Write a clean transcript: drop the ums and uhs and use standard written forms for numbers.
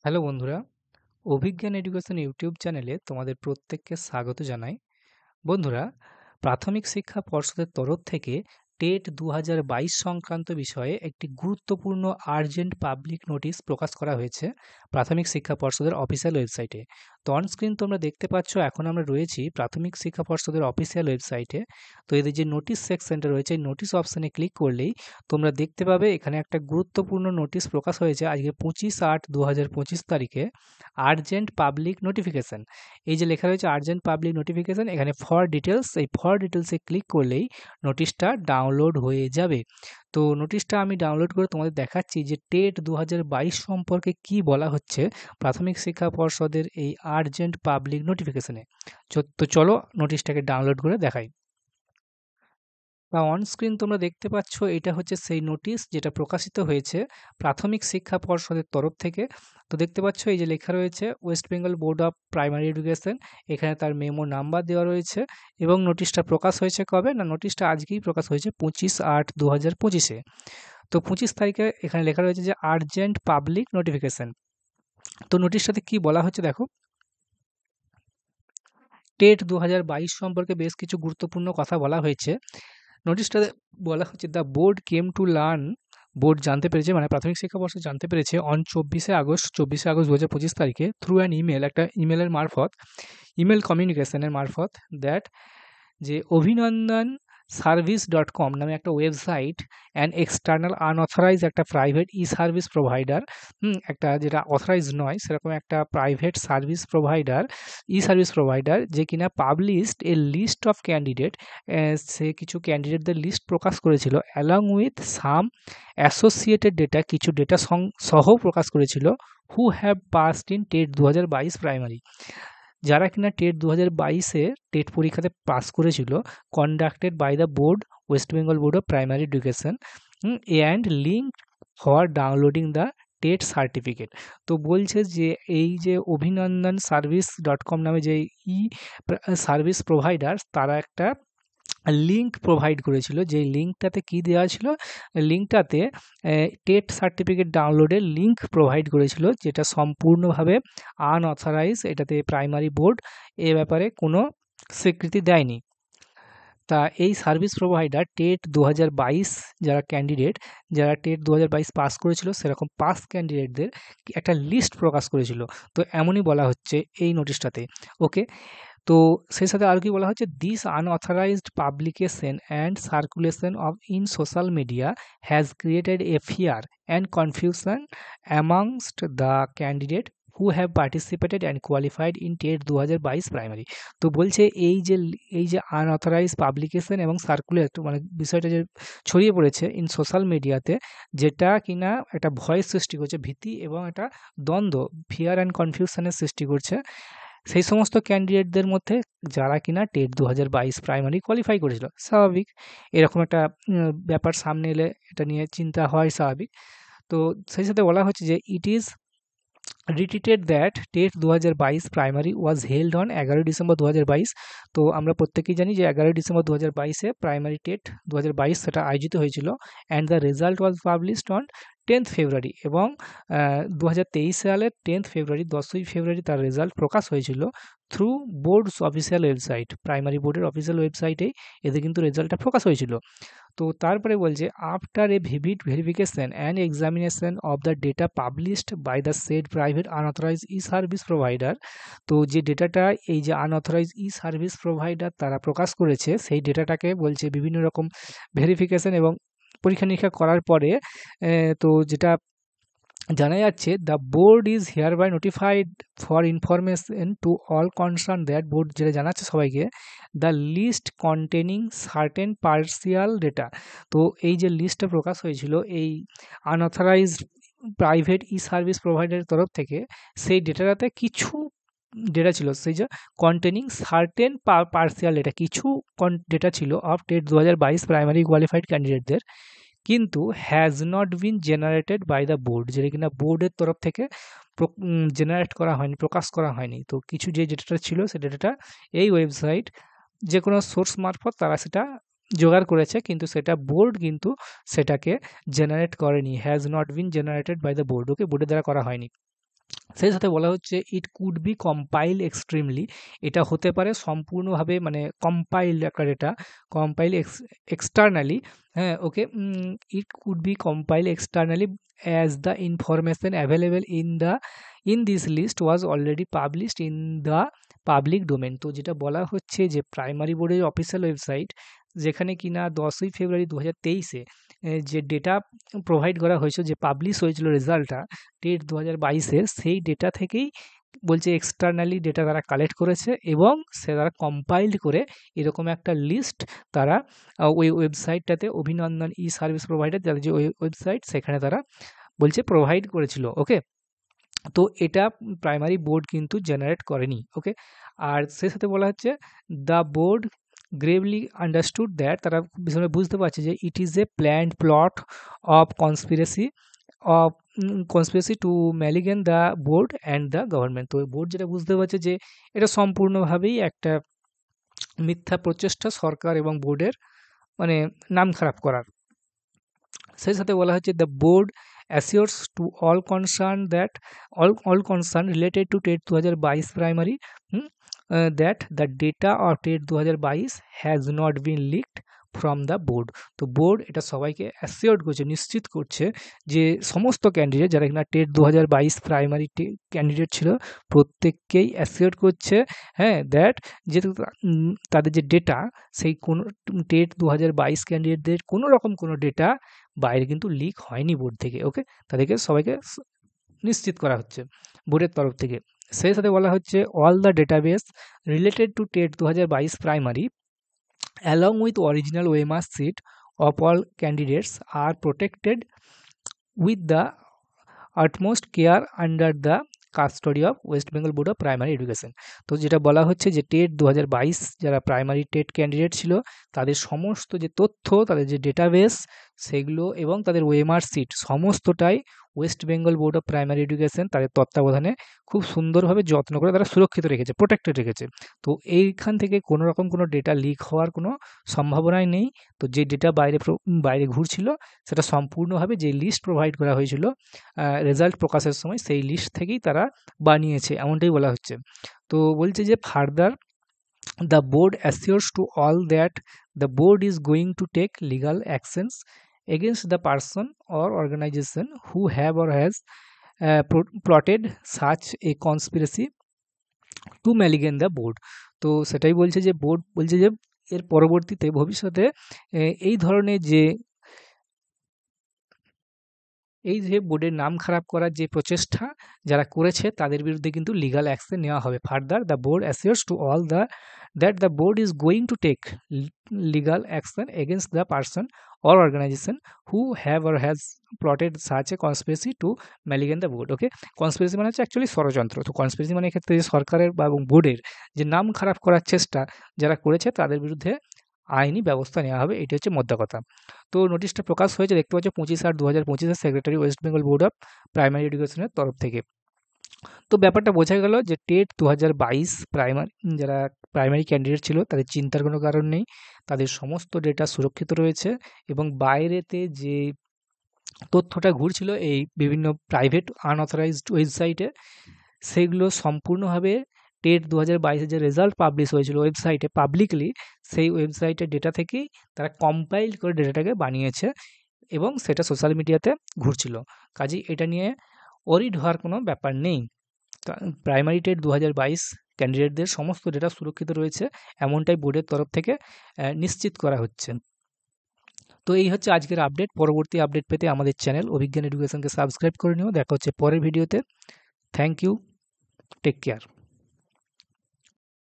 Hello বন্ধুরা, অভিজ্ঞান education YouTube চ্যানেলে তোমাদের প্রত্যেককে স্বাগত জানাই। বন্ধুরা, প্রাথমিক শিক্ষা পর্ষদের তরফ থেকে টেট 2022 সংক্রান্ত বিষয়ে একটি গুরুত্বপূর্ণ আর্জেন্ট পাবলিক নোটিশ প্রকাশ করা হয়েছে প্রাথমিক শিক্ষা পর্ষদের অফিসিয়াল ওয়েবসাইটে। তো অন স্ক্রিন তোমরা দেখতে পাচ্ছ, এখন আমরা রয়েছি প্রাথমিক শিক্ষা পর্ষদের অফিসিয়াল ওয়েবসাইটে। তো এদের যে নোটিশ সেকশনটা রয়েছে, এই নোটিশ অপশানে ক্লিক করলেই তোমরা দেখতে পাবে এখানে একটা গুরুত্বপূর্ণ নোটিশ প্রকাশ হয়েছে আজকে 25/8/2025 তারিখে। আর্জেন্ট পাবলিক নোটিফিকেশন, এই যে লেখা রয়েছে আর্জেন্ট পাবলিক নোটিফিকেশন, এখানে ফর ডিটেলস, এই ফর ডিটেলসে ক্লিক করলেই নোটিশটা ডাউনলোড হয়ে যাবে। তো নোটিশটা আমি ডাউনলোড করে তোমাদের দেখাচ্ছি যে টেট 2022 সম্পর্কে কি বলা হচ্ছে প্রাথমিক শিক্ষা পর্ষদের এই আর্জেন্ট পাবলিক নোটিফিকেশনে। তো চলো নোটিশটাকে ডাউনলোড করে দেখাই। বা অন স্ক্রিন তোমরা দেখতে পাচ্ছ, এটা হচ্ছে সেই নোটিশ যেটা প্রকাশিত হয়েছে প্রাথমিক শিক্ষা পর্ষদের তরফ থেকে। তো দেখতে পাচ্ছ এই যে লেখা রয়েছে West Bengal board of primary education, এখানে তার মেমো নাম্বার দেওয়া রয়েছে এবং নোটিশটা প্রকাশ হয়েছে কবে না, নোটিশটা আজকেই প্রকাশ হয়েছে 25/8/2025-এ। তো 25 তারিখে এখানে লেখা রয়েছে যে আর্জেন্ট পাবলিক নোটিফিকেশন। তো নোটিশটাতে কি বলা হচ্ছে দেখো, টেট 2022 সম্পর্কে বেশ কিছু গুরুত্বপূর্ণ কথা বলা হয়েছে। নোটিশটাতে বলা হচ্ছে the board came to learn, board জানতে পেরেছে মানে প্রাথমিক শিক্ষা পর্ষদ জানতে পেরেছে অন 24শে আগস্ট 2025 তারিখে থ্রু অ্যান ইমেল, একটা ইমেলের মারফত, ইমেল কমিউনিকেশনের মারফত, দ্যাট যে অভিনন্দন সার্ভিস ডট কম নামে একটা ওয়েবসাইট অ্যান্ড এক্সটার্নাল আনঅথরাইজ একটা প্রাইভেট ই সার্ভিস প্রোভাইডার, একটা যেটা অথরাইজ নয় সেরকম একটা private service provider, e service provider, যে কিনা published a list of candidate, সে কিছু ক্যান্ডিডেটদের লিস্ট প্রকাশ করেছিল along with some associated data, কিছু ডেটা সহ প্রকাশ করেছিল, who have passed in TET 2022 primary, যারা কিনা টেট 2022-এ টেট পরীক্ষাতে পাস করেছিল, conducted by the board, West Bengal board of primary education, and link for downloading the TET certificate. তো বলছে যে এই যে অভিনন্দন সার্ভিস ডট কম নামে যে ই সার্ভিস প্রোভাইডার, তারা একটা লিঙ্ক প্রোভাইড করেছিল, যেই লিঙ্কটাতে কি দেওয়া ছিল, লিঙ্কটাতে টেট সার্টিফিকেট ডাউনলোডের লিঙ্ক প্রোভাইড করেছিল, যেটা সম্পূর্ণভাবে আনঅথরাইজ, এটাতে প্রাইমারি বোর্ড এ ব্যাপারে কোনো স্বীকৃতি দেয়নি। তা এই সার্ভিস প্রোভাইডার টেট 2022 যারা ক্যান্ডিডেট, যারা টেট 2022 পাস করেছিল সেরকম পাস ক্যান্ডিডেটদের একটা লিস্ট প্রকাশ করেছিল। তো এমনই বলা হচ্ছে এই নোটিশটাতে। ওকে, তো সেই সাথে আর কি বলা হচ্ছে, this unauthorised publication and circulation of in social media has created a fear and confusion amongst the candidate who have participated and qualified in TET 2022 primary. তো বলছে এই যে আনঅথরাইজ পাবলিকেশন এবং সার্কুলেট মানে বিষয়টা যে ছড়িয়ে পড়েছে ইন সোশ্যাল মিডিয়াতে, যেটা কিনা একটা ভয় সৃষ্টি করছে, ভীতি এবং একটা দ্বন্দ্ব, ফিয়ার অ্যান্ড কনফিউশনের সৃষ্টি করছে সেই সমস্ত ক্যান্ডিডেটদের মধ্যে যারা কিনা টেট 2022 প্রাইমারি কোয়ালিফাই করেছিল। স্বাভাবিক, এরকম একটা ব্যাপার সামনে এলে এটা নিয়ে চিন্তা হয় স্বাভাবিক। তো সেই সাথে বলা হচ্ছে যে it is reiterated that TET 2022 primary was held on 11 December 2022। তো আমরা প্রত্যেকেই জানি যে 11 ডিসেম্বর 2022-এ প্রাইমারি টেট 2022 সেটা আয়োজিত হয়েছিল, and the result was published on 10th ফেব্রুয়ারি, এবং 2023 সালের 10th ফেব্রুয়ারি, 10ই ফেব্রুয়ারি তার রেজাল্ট প্রকাশ হয়েছিল through board's official website, primary বোর্ডের অফিসিয়াল ওয়েবসাইটেই এদের কিন্তু রেজাল্টটা প্রকাশ হয়েছিল। তো তারপরে বলছে after a vivid verification and examination of the data published by the said private unauthorise e service provider, তো যে ডেটাটা এই যে আনঅথরাইজ ই সার্ভিস প্রোভাইডার তারা প্রকাশ করেছে, সেই ডেটাটাকে বলছে বিভিন্ন রকম ভেরিফিকেশন এবং পরীক্ষা নিরীক্ষা করার পরে তো যেটা জানা যাচ্ছে, the board is here by notified for information to all concern, that board যেটা জানাচ্ছে সবাইকে, the list containing certain partial data. তো এই যে লিস্টটা প্রকাশ হয়েছিল এই আনঅথরাইজড প্রাইভেট ই সার্ভিস প্রোভাইডারের তরফ থেকে, সেই ডেটাটাতে কিছু ডেটা ছিল, সেই যে কন্টেনিং সার্টেন পার্সিয়াল ডেটা, কিছু ডেটা ছিল অফ টেট 2022 প্রাইমারি কোয়ালিফাইড ক্যান্ডিডেটদের, কিন্তু has not been generated by the board, যেটা কিনা বোর্ডের তরফ থেকে জেনারেট করা হয়নি, প্রকাশ করা হয়নি। তো কিছু যে ডেটাটা ছিল সেই ডেটাটা এই ওয়েবসাইট যে কোনো সোর্স মারফত তারা সেটা জোগাড় করেছে, কিন্তু সেটা বোর্ড কিন্তু সেটাকে জেনারেট করেনি, has not been generated by the board, okay, বোর্ডের দ্বারা করা হয়নি। সেই সাথে বলা হচ্ছে it could be compile extremely, এটা হতে পারে সম্পূর্ণভাবে মানে কম্পাইল একটা ডেটা, কম্পাইল এক্সটার্নালি, হ্যাঁ okay, it could be compile externally as the information available in this list was already published in the public domain. তো যেটা বলা হচ্ছে যে প্রাইমারি বোর্ডের অফিসিয়াল ওয়েবসাইট, যেখানে কিনা 10ই ফেব্রুয়ারি 2023-এ যে ডেটা প্রোভাইড করা হয়েছিল, যে পাবলিশ হয়েছিল রেজাল্টটা টেট 2022-এর, সেই ডেটা থেকেই বলছে এক্সটার্নালি ডেটা তারা কালেক্ট করেছে এবং সে তারা কম্পাইল্ড করে এরকম একটা লিস্ট তারা ওই ওয়েবসাইটটাতে, অভিনন্দন ই সার্ভিস প্রোভাইডার যাদের যে ওয়েবসাইট, সেখানে তারা বলছে প্রোভাইড করেছিল। ওকে, তো এটা প্রাইমারি বোর্ড কিন্তু জেনারেট করেনি। ওকে, আর সেই সাথে বলা হচ্ছে the board gravely understood that, তারা ভীষণ বুঝতে পারছে যে it is a planned plot of conspiracy to malign the board and the government. তো বোর্ড যেটা বুঝতে পারছে যে এটা সম্পূর্ণভাবেই একটা মিথ্যা প্রচেষ্টা সরকার এবং বোর্ডের, মানে নাম খারাপ করার। সেই সাথে বলা হচ্ছে the board assures to all concern related to TET 2022 primary, that the data of TET 2022 has not been leaked from the board। তো বোর্ড এটা সবাইকে অ্যাসিওর্ড করছে, নিশ্চিত করছে যে সমস্ত ক্যান্ডিডেট যারা কিনা টেট 2022 প্রাইমারি ক্যান্ডিডেট ছিল, প্রত্যেককেই অ্যাসিওর্ড করছে, হ্যাঁ, দ্যাট যে তাদের যে ডেটা, সেই কোনো টেট 2022 ক্যান্ডিডেটদের কোনো রকম কোনো ডেটা বাইরে কিন্তু লিক হয়নি বোর্ড থেকে। ওকে, তাদেরকে সবাইকে নিশ্চিত করা হচ্ছে বোর্ডের তরফ থেকে। সেই সাথে বলা হচ্ছে all the database related to TET 2022 primary along with original OMR sheet of all candidates are protected with the utmost care under the custody of West Bengal board of primary education. তো যেটা বলা হচ্ছে যে টেট 2022 যারা primary TET candidate ছিল, তাদের সমস্ত যে তথ্য, তাদের যে ডেটাবেস, সেগুলো এবং তাদের ওএমআর সিট সমস্তটাই West Bengal board of primary education তাদের তত্ত্বাবধানে খুব সুন্দরভাবে যত্ন করে তারা সুরক্ষিত রেখেছে, প্রোটেক্টেড রেখেছে। তো এইখান থেকে কোনো রকম কোনো ডেটা লিক হওয়ার কোনো সম্ভাবনাই নেই। তো যে ডেটা বাইরে ঘুরছিল, সেটা সম্পূর্ণভাবে যে লিস্ট প্রোভাইড করা হয়েছিল রেজাল্ট প্রকাশের সময়, সেই লিস্ট থেকেই তারা বানিয়েছে, এমনটাই বলা হচ্ছে। তো বলছে যে further the board assures to all that the board is going to take legal actions against the person or organization who have or has plotted such a conspiracy to malign the board। তো সেটাই বলছে যে board বলছে যে এর পরবর্তীতে ভবিষ্যতে এই ধরনের এই যে বোর্ডের নাম খারাপ করার যে প্রচেষ্টা যারা করেছে, তাদের বিরুদ্ধে কিন্তু লিগাল অ্যাকশন নেওয়া হবে। Further the board assures to all that the board is going to take legal action against the person or organization who have or has plotted such a conspiracy to malign the board। Okay, conspiracy মানে হচ্ছে actually ষড়যন্ত্র। তো conspiracy মানে এক্ষেত্রে যে সরকারের বা এবং বোর্ডের যে নাম খারাপ করার চেষ্টা যারা করেছে, তাদের বিরুদ্ধে আইনি ব্যবস্থা নেওয়া হবে, এটি হচ্ছে মোদ্দা কথা। তো নোটিশটা প্রকাশ হয়েছে, দেখতে পাচ্ছ 25/8/2025 secretary West Bengal board of primary এডুকেশনের তরফ থেকে। তো ব্যাপারটা বোঝা গেল যে টেট 2022 প্রাইমারি যারা প্রাইমারি ক্যান্ডিডেট ছিল, তাদের চিন্তার কোনো কারণ নেই, তাদের সমস্ত ডেটা সুরক্ষিত রয়েছে এবং বাইরেতে যে তথ্যটা ঘুরছিল এই বিভিন্ন প্রাইভেট আনঅথরাইজড ওয়েবসাইটে, সেগুলো সম্পূর্ণভাবে টেট 2022 যে রেজাল্ট পাবলিশ হয়েছিল ওয়েবসাইটে পাবলিকলি, সেই ওয়েবসাইটের ডেটা থেকেই তারা কম্পাইল করে ডেটাটাকে বানিয়েছে এবং সেটা সোশ্যাল মিডিয়াতে ঘুরছিল। কাজেই এটা নিয়ে ওরিড হওয়ার কোনো ব্যাপার নেই। প্রাইমারি টেট 2022 ক্যান্ডিডেটদের সমস্ত ডেটা সুরক্ষিত রয়েছে, এমনটাই বোর্ডের তরফ থেকে নিশ্চিত করা হচ্ছে। তো এই হচ্ছে আজকের আপডেট। পরবর্তী আপডেট পেতে আমাদের চ্যানেল অভিজ্ঞান এডুকেশনকে সাবস্ক্রাইব করে নিও। দেখা হচ্ছে পরের ভিডিওতে। Thank you, take care.